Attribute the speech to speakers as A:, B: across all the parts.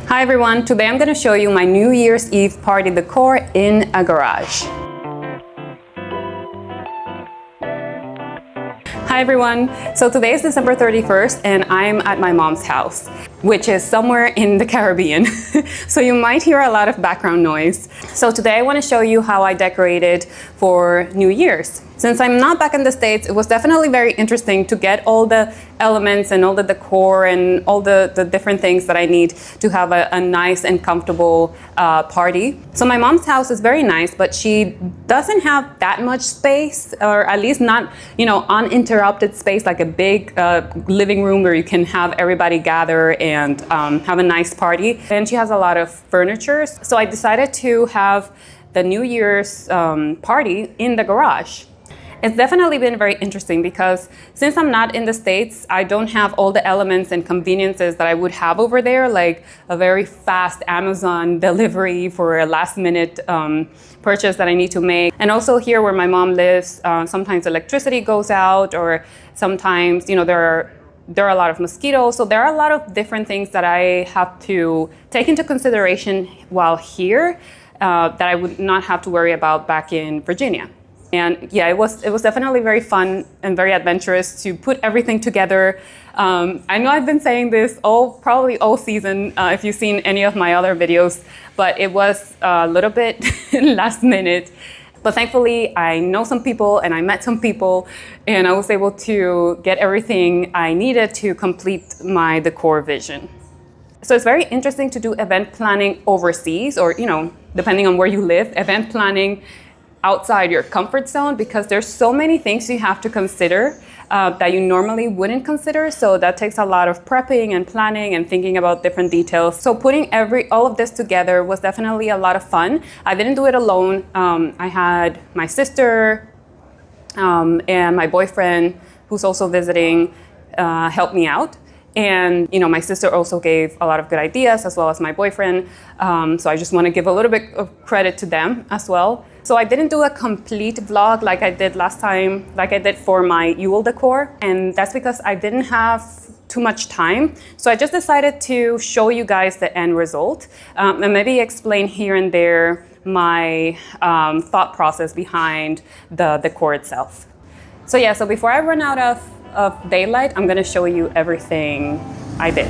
A: Hi everyone, today I'm going to show you my New Year's Eve party decor in a garage. Hi everyone, so today is December 31st and I'm at my mom's house, which is somewhere in the Caribbean. So you might hear a lot of background noise. So today I want to show you how I decorated for New Year's. Since I'm not back in the States, it was definitely very interesting to get all the elements and all the decor and all the different things that I need to have a nice and comfortable party. So my mom's house is very nice, but she doesn't have that much space, or at least not, uninterrupted space, like a big living room where you can have everybody gather and have a nice party. And she has a lot of furniture. So I decided to have the New Year's party in the garage. It's definitely been very interesting because since I'm not in the States, I don't have all the elements and conveniences that I would have over there, like a very fast Amazon delivery for a last minute purchase that I need to make. And also here where my mom lives, sometimes electricity goes out, or sometimes, there are a lot of mosquitoes. So there are a lot of different things that I have to take into consideration while here that I would not have to worry about back in Virginia. And yeah, it was definitely very fun and very adventurous to put everything together. I know I've been saying this probably all season, if you've seen any of my other videos, but it was a little bit last minute. But thankfully, I know some people and I met some people, and I was able to get everything I needed to complete my decor vision. So it's very interesting to do event planning overseas, or depending on where you live, event planning outside your comfort zone, because there's so many things you have to consider that you normally wouldn't consider. So that takes a lot of prepping and planning and thinking about different details. So putting all of this together was definitely a lot of fun. I didn't do it alone. I had my sister and my boyfriend, who's also visiting, help me out. And my sister also gave a lot of good ideas, as well as my boyfriend. So I just want to give a little bit of credit to them as well. So I didn't do a complete vlog like I did last time, like I did for my Yule decor. And that's because I didn't have too much time. So I just decided to show you guys the end result, and maybe explain here and there my thought process behind the decor itself. So yeah, so before I run out of daylight, I'm gonna show you everything I did.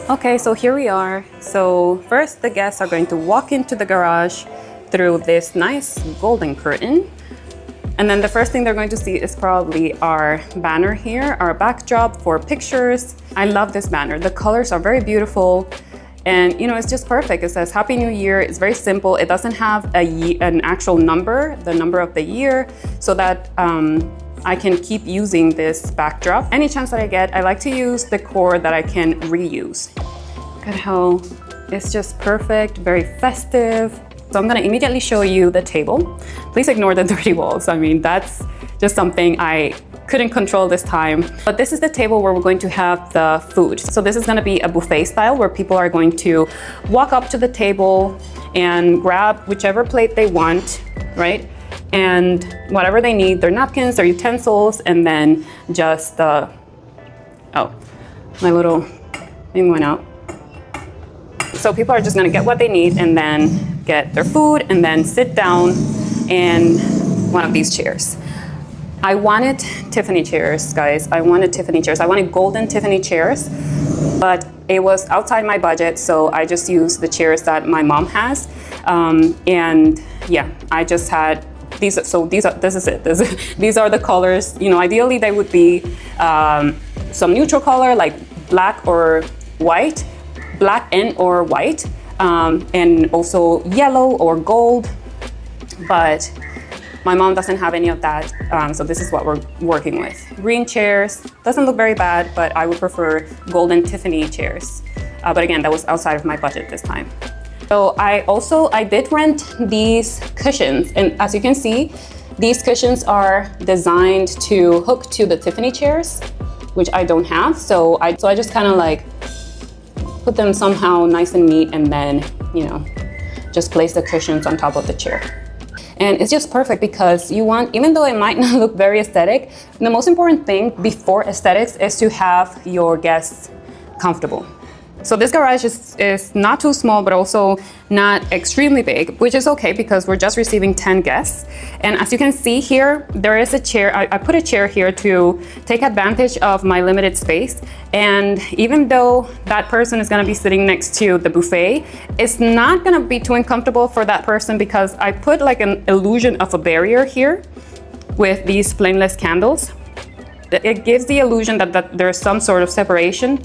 A: Okay, so here we are. So first, the guests are going to walk into the garage through this nice golden curtain. And then the first thing they're going to see is probably our banner here, our backdrop for pictures. I love this banner. The colors are very beautiful. And it's just perfect. It says Happy New Year. It's very simple. It doesn't have an actual number, the number of the year, so that I can keep using this backdrop. Any chance that I get, I like to use decor that I can reuse. Look at how it's just perfect, very festive. So I'm gonna immediately show you the table. Please ignore the dirty walls. I mean, that's just something I couldn't control this time. But this is the table where we're going to have the food. So this is gonna be a buffet style where people are going to walk up to the table and grab whichever plate they want, right? And whatever they need, their napkins, their utensils, and then just my little thing went out. So people are just gonna get what they need and then get their food and then sit down in one of these chairs. I wanted Tiffany chairs, guys. I wanted Tiffany chairs. I wanted golden Tiffany chairs, but it was outside my budget, so I just used the chairs that my mom has. And yeah, I just had these. So this is it. These are the colors. Ideally they would be some neutral color like black or white, black and or white, and also yellow or gold, but my mom doesn't have any of that, so this is what we're working with. Green chairs, doesn't look very bad, but I would prefer golden Tiffany chairs. But again, that was outside of my budget this time. So I did rent these cushions, and as you can see, these cushions are designed to hook to the Tiffany chairs, which I don't have, so I just kind of like put them somehow nice and neat, and then just place the cushions on top of the chair. And it's just perfect because even though it might not look very aesthetic, the most important thing before aesthetics is to have your guests comfortable. So this garage is not too small, but also not extremely big, which is okay because we're just receiving 10 guests. And as you can see here, there is a chair. I put a chair here to take advantage of my limited space. And even though that person is gonna be sitting next to the buffet, it's not gonna be too uncomfortable for that person because I put like an illusion of a barrier here with these flameless candles. It gives the illusion that there's some sort of separation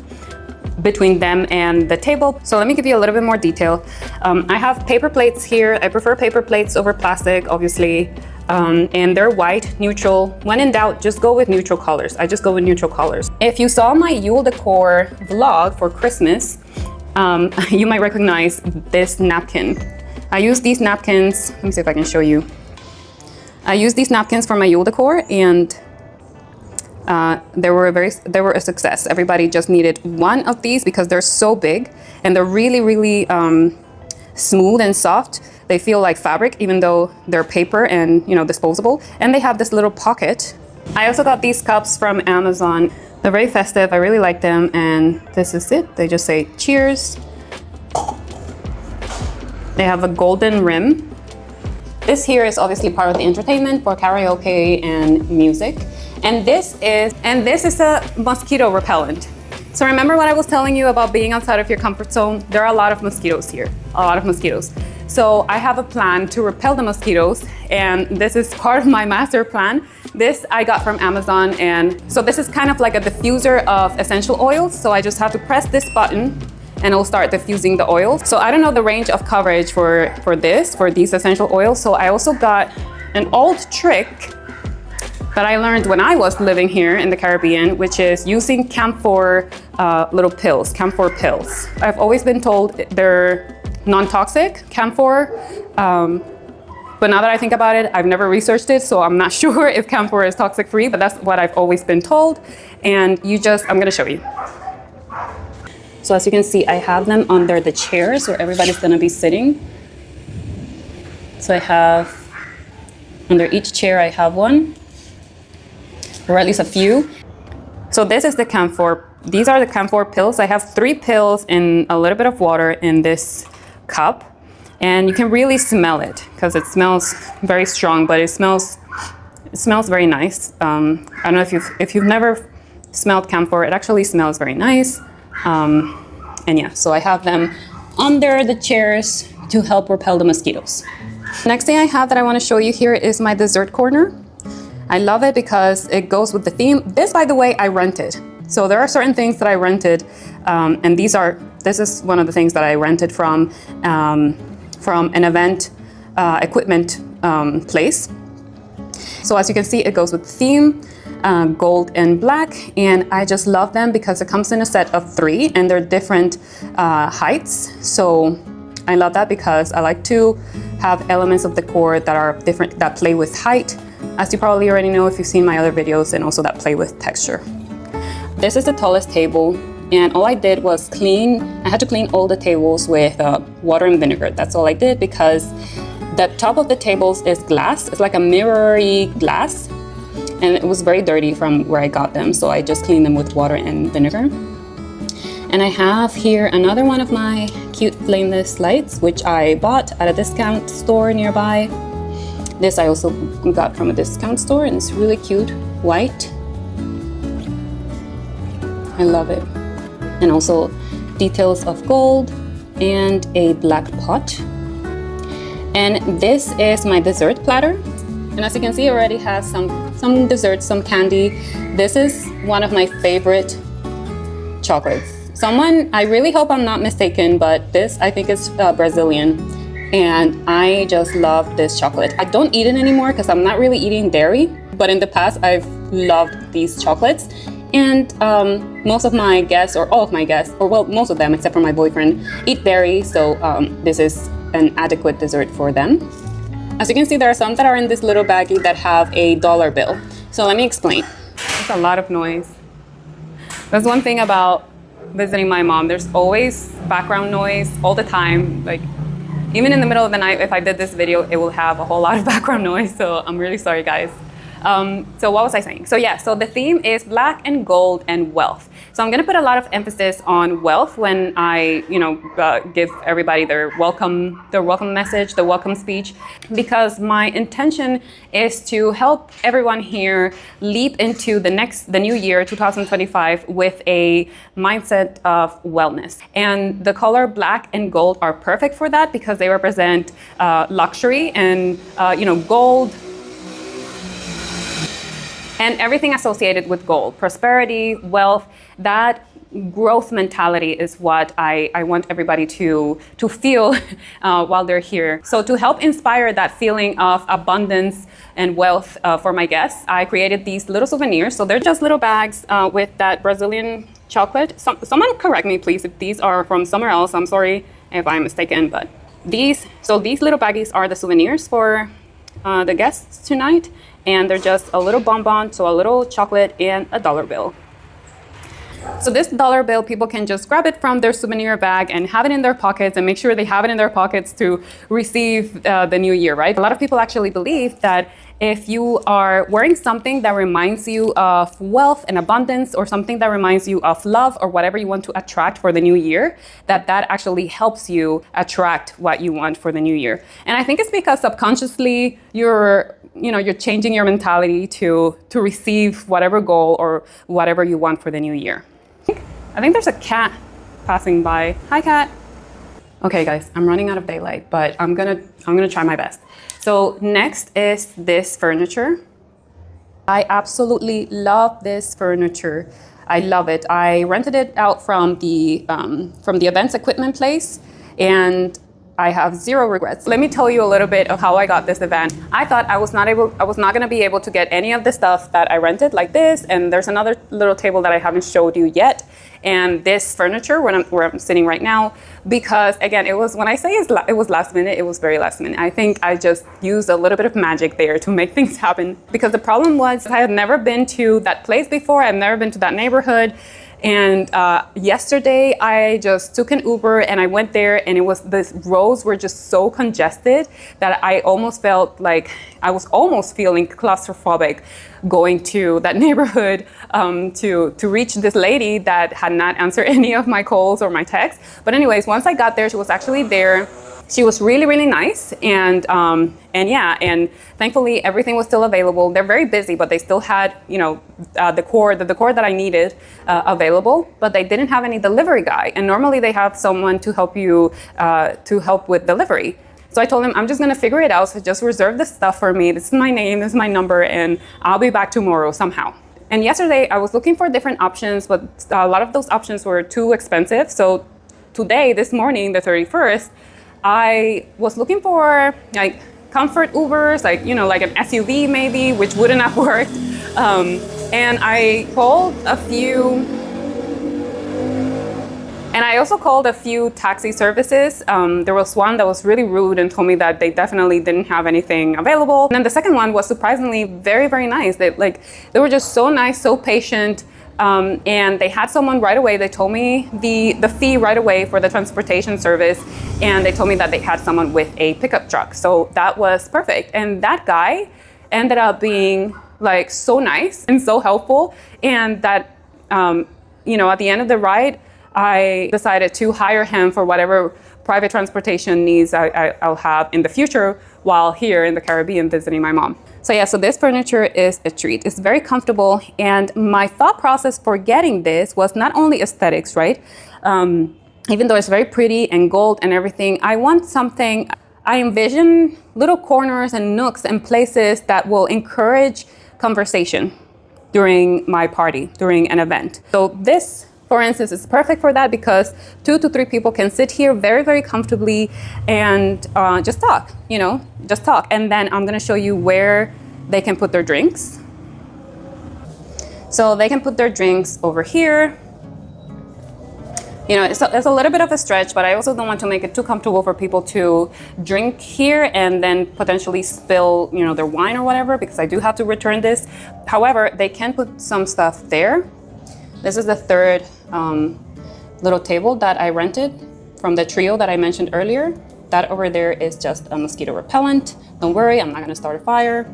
A: between them and the table. So let me give you a little bit more detail. I have paper plates here. I prefer paper plates over plastic, obviously. And they're white, neutral. When in doubt, just go with neutral colors. I just go with neutral colors. If you saw my Yule Decor vlog for Christmas, you might recognize this napkin. I use these napkins, let me see if I can show you. I use these napkins for my Yule Decor, and they were a success. Everybody just needed one of these because they're so big and they're really, really smooth and soft. They feel like fabric, even though they're paper and disposable. And they have this little pocket. I also got these cups from Amazon. They're very festive. I really like them. And this is it. They just say cheers. They have a golden rim. This here is obviously part of the entertainment for karaoke and music. And this is a mosquito repellent. So remember what I was telling you about being outside of your comfort zone? There are a lot of mosquitoes here, a lot of mosquitoes. So I have a plan to repel the mosquitoes, and this is part of my master plan. This I got from Amazon, and so this is kind of like a diffuser of essential oils. So I just have to press this button and it'll start diffusing the oil. So I don't know the range of coverage for these essential oils. So I also got an old trick that I learned when I was living here in the Caribbean, which is using camphor little pills, camphor pills. I've always been told they're non-toxic, camphor, but now that I think about it, I've never researched it, so I'm not sure if camphor is toxic free, but that's what I've always been told. And I'm gonna show you. So as you can see, I have them under the chairs where everybody's gonna be sitting. So I have, under each chair, I have one, or at least a few. So this is the camphor. These are the camphor pills. I have 3 pills in a little bit of water in this cup. And you can really smell it because it smells very strong, but it smells very nice. I don't know if you've never smelled camphor, it actually smells very nice. And yeah, so I have them under the chairs to help repel the mosquitoes. Next thing I have that I want to show you here is my dessert corner. I love it because it goes with the theme. This, by the way, I rented. So there are certain things that I rented, and this is one of the things that I rented from an event equipment place. So as you can see, it goes with the theme, gold and black, and I just love them because it comes in a set of 3 and they're different heights. So I love that because I like to have elements of decor that are different, that play with height, as you probably already know if you've seen my other videos, and also that play with texture. This is the tallest table, and all I did was I had to clean all the tables with water and vinegar. That's all I did because the top of the tables is glass. It's like a mirror-y glass, and it was very dirty from where I got them, so I just cleaned them with water and vinegar. And I have here another one of my cute flameless lights, which I bought at a discount store nearby. This I also got from a discount store, and it's really cute, white. I love it. And also details of gold and a black pot. And this is my dessert platter. And as you can see, it already has some desserts, some candy. This is one of my favorite chocolates. I really hope I'm not mistaken, but this I think is Brazilian. And I just love this chocolate. I don't eat it anymore because I'm not really eating dairy, but in the past I've loved these chocolates. And most of my guests, or all of my guests, or well, most of them except for my boyfriend, eat dairy, so this is an adequate dessert for them. As you can see, there are some that are in this little baggie that have a dollar bill. So let me explain. There's a lot of noise. That's one thing about visiting my mom. There's always background noise all the time. Like, even in the middle of the night, if I did this video, it will have a whole lot of background noise, so I'm really sorry, guys. So what was I saying? So yeah, so the theme is black and gold and wealth. So I'm gonna put a lot of emphasis on wealth when I, give everybody their welcome message, the welcome speech, because my intention is to help everyone here leap into the new year, 2025, with a mindset of wellness. And the color black and gold are perfect for that because they represent luxury and, gold, and everything associated with gold, prosperity, wealth. That growth mentality is what I want everybody to feel while they're here. So to help inspire that feeling of abundance and wealth for my guests, I created these little souvenirs. So they're just little bags with that Brazilian chocolate. Someone correct me, please, if these are from somewhere else. I'm sorry if I'm mistaken, but these little baggies are the souvenirs for the guests tonight. And they're just a little bonbon, so a little chocolate and a dollar bill. So this dollar bill, people can just grab it from their souvenir bag and have it in their pockets and make sure they have it in their pockets to receive the new year, right? A lot of people actually believe that if you are wearing something that reminds you of wealth and abundance, or something that reminds you of love, or whatever you want to attract for the new year, that actually helps you attract what you want for the new year. And I think it's because subconsciously you're changing your mentality to receive whatever goal or whatever you want for the new year. I think there's a cat passing by. Hi, cat. Okay, guys, I'm running out of daylight, but I'm gonna try my best. So next is this furniture. I absolutely love this furniture. I love it. I rented it out from the events equipment place, and I have zero regrets. Let me tell you a little bit of how I got this event. I thought I was not going to be able to get any of the stuff that I rented, like this, and there's another little table that I haven't showed you yet, and this furniture where I'm sitting right now, because again, it was, when I say it was last minute, it was very last minute. I think I just used a little bit of magic there to make things happen, because the problem was I had never been to that place before. I've never been to that neighborhood. And yesterday I just took an Uber and I went there, and the roads were just so congested that I almost felt like I was almost feeling claustrophobic going to that neighborhood to reach this lady that had not answered any of my calls or my texts. But anyways, once I got there, she was actually there. She was really, really nice, and thankfully everything was still available. They're very busy, but they still had, the decor that I needed available, but they didn't have any delivery guy. And normally they have someone to help you, to help with delivery. So I told him, I'm just gonna figure it out, so just reserve this stuff for me. This is my name, this is my number, and I'll be back tomorrow somehow. And yesterday I was looking for different options, but a lot of those options were too expensive. So today, this morning, the 31st, I was looking for like comfort Ubers, like an SUV maybe, which wouldn't have worked. And I called a few, and I also called a few taxi services. There was one that was really rude and told me that they definitely didn't have anything available. And then the second one was surprisingly very, very nice. They were just so nice, so patient. And they had someone right away. They told me the fee right away for the transportation service, and they told me that they had someone with a pickup truck. So that was perfect. And that guy ended up being like so nice and so helpful. And that, at the end of the ride, I decided to hire him for whatever private transportation needs I'll have in the future while here in the Caribbean visiting my mom. So this furniture is a treat. It's very comfortable, and my thought process for getting this was not only aesthetics, right? Even though it's very pretty and gold and everything, I want something, I envision little corners and nooks and places that will encourage conversation during my party, during an event. So this, for instance, is perfect for that, because 2 to 3 people can sit here very, very comfortably and just talk, just talk. And then I'm gonna show you where they can put their drinks. So they can put their drinks over here. It's a little bit of a stretch, but I also don't want to make it too comfortable for people to drink here and then potentially spill, their wine or whatever, because I do have to return this. However, they can put some stuff there. This is the third little table that I rented from the trio that I mentioned earlier. That over there is just a mosquito repellent. Don't worry, I'm not gonna start a fire.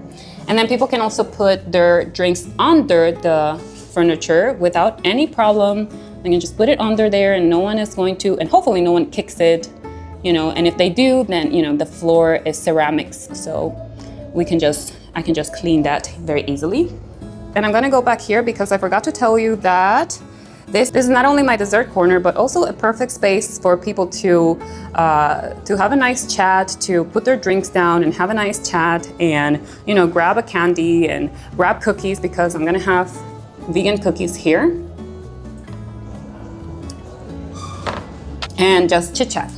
A: And then people can also put their drinks under the furniture without any problem. They can just put it under there and no one is going to, and hopefully no one kicks it, you know, and if they do, then, you know, the floor is ceramics. So I can just clean that very easily. And I'm gonna go back here because I forgot to tell you that this is not only my dessert corner, but also a perfect space for people to have a nice chat, to put their drinks down and have a nice chat and, you know, grab a candy and grab cookies because I'm gonna have vegan cookies here. And just chit chat.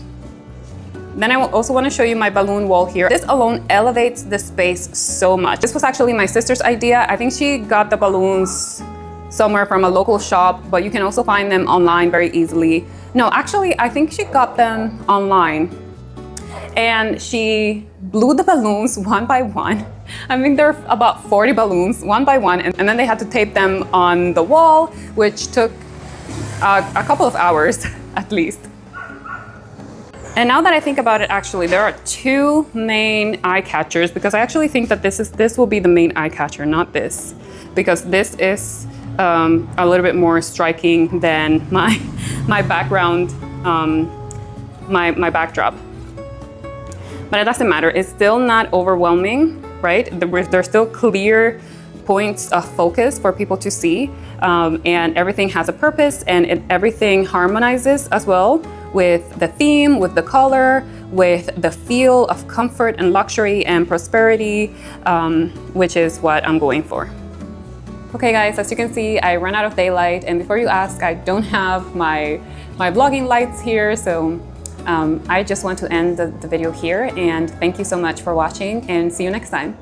A: Then I also want to show you my balloon wall here. This alone elevates the space so much. This was actually my sister's idea. I think she got the balloons somewhere from a local shop, but you can also find them online very easily. No, actually, I think she got them online. And she blew the balloons one by one. I think there are about 40 balloons, one by one, and then they had to tape them on the wall, which took a couple of hours at least. And now that I think about it, actually, there are two main eye catchers because I actually think that this will be the main eye catcher, not this, because this is a little bit more striking than my background, my backdrop. But it doesn't matter. It's still not overwhelming, right? There's still clear points of focus for people to see, and everything has a purpose, and everything harmonizes as well with the theme, with the color, with the feel of comfort and luxury and prosperity, which is what I'm going for. Okay guys, as you can see, I ran out of daylight, and before you ask, I don't have my vlogging lights here, so I just want to end the video here, and thank you so much for watching, and see you next time.